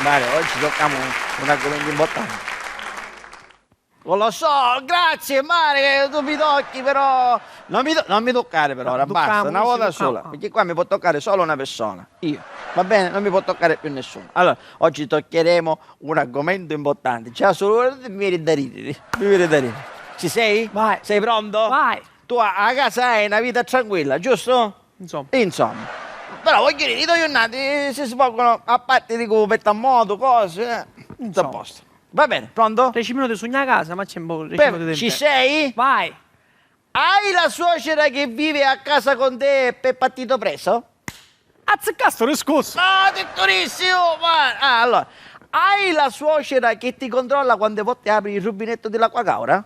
Mare, oggi tocchiamo un argomento importante. Non lo so, grazie Mare, tu mi tocchi però. Non mi toccare per ora, basta, una volta sola. Perché qua mi può toccare solo una persona, io. Va bene? Non mi può toccare più nessuno. Allora, oggi toccheremo un argomento importante. C'è solo mi viene da ridere. Mi viene da ridere. Ci sei? Vai. Sei pronto? Vai. Tu a casa hai una vita tranquilla, giusto? Insomma. Però voglio dire, i tuoi giornati si svolgono a parte di come mettere a modo, cose, sta a posto. Va bene, pronto? 10 minuti su una casa, ma c'è un po'. 10 minuti Ci sei? Vai. Hai la suocera che vive a casa con te per partito preso? Azzeccasto riscosso. No, tettorissimo! Allora, hai la suocera che ti controlla quante volte apri il rubinetto dell'acqua caura?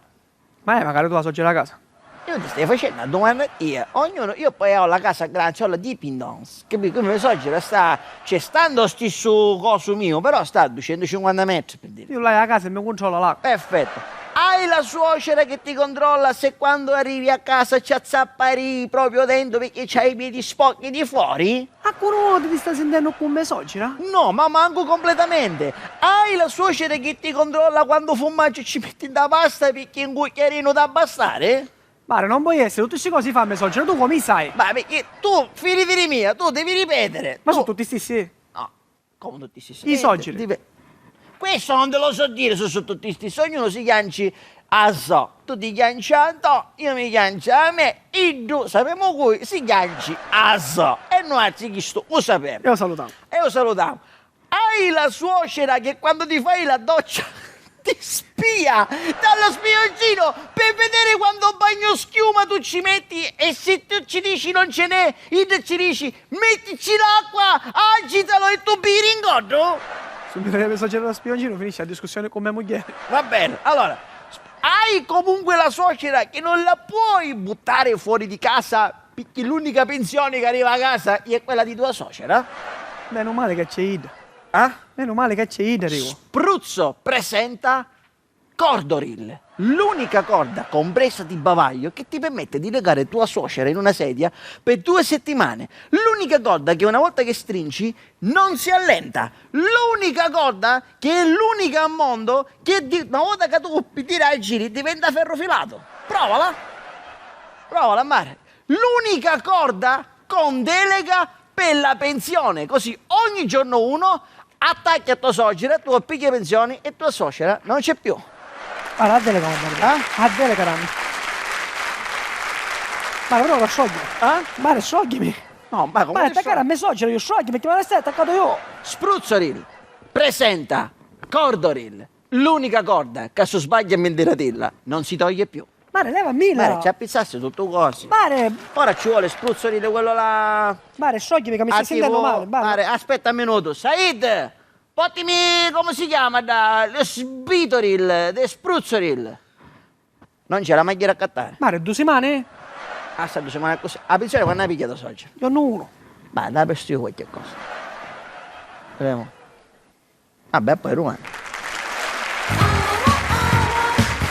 Ma magari tu la soggi la casa. Io ti stai facendo una domanda io poi ho la casa grande, ho la dipendance, capito? Come suocera sta, cioè stando stesso coso mio, però sta a 250 metri per dire. Io là a casa e mi controllo l'acqua. Perfetto. Hai la suocera che ti controlla se quando arrivi a casa ci azzappari proprio dentro perché c'hai i piedi sporchi di fuori? Ancora ti sta sentendo con me suocera? No, ma manco completamente. Hai la suocera che ti controlla quando formaggio ci metti da pasta perché un cucchiarino da bastare? Mare, non puoi essere, tutte queste cose fanno suocera, tu come sai? Ma perché tu, figli di mia, tu devi ripetere. Ma tu... sono tutti stessi? No, come tutti stessi? I suoceri. Questo non te lo so dire, sono tutti stessi. Ognuno si chianci a so. Tu ti chianci a to, io mi chianci a me, e tu sappiamo cui si chianci a so. E noi chi sto, lo sappiamo. Io salutiamo. E io salutiamo. Hai la suocera che quando ti fai la doccia ti spia dallo spioncino per vedere quando bagno schiuma tu ci metti e se tu ci dici non ce n'è, e tu ci dici mettici l'acqua, agitalo e tu biri in godo? Se mi deve suocera da spioncino finisce la discussione con mia moglie. Va bene, allora, hai comunque la suocera che non la puoi buttare fuori di casa perché l'unica pensione che arriva a casa è quella di tua suocera? Meno male che c'è Ida. Ah? Meno male che c'è Ida, Rico. Spruzzo presenta Cordoril, l'unica corda compresa di bavaglio che ti permette di legare tua suocera in una sedia per 2 settimane. L'unica corda che una volta che stringi non si allenta. L'unica corda che è l'unica al mondo che una volta che tu tirai i giri diventa ferro filato. Provala. Provala, mare. L'unica corda con delega per la pensione. Così ogni giorno uno attacchi a tua suocera, tu appigli pensioni e tua suocera non c'è più. Guarda, a delega, a delega, Rami. Ma però lo sciogli. Mare, scioglimi. No, ma come Ma attaccare a me suocera, io sciogli perché me la stai attaccato io. Spruzzoril presenta Cordoril, l'unica corda che se sbaglia a mendiratilla non si toglie più. Mare, leva 1000. Mare, ci appizzasse tutto così. Mare. Ora ci vuole Spruzzoril quello là. Mare, scioglimi che mi stai sentendo male. Mare, aspetta un minuto. Said, portami, come si chiama, lo Sbitoril, de Spruzzoril. Non c'è la maglia da accattare. Mare, 2 settimane? Ah, sta 2 settimane così. La pensione quando hai pigliato suocera? Io non uno. Ma dai per io qualche cosa. Vediamo. Vabbè, poi Roma.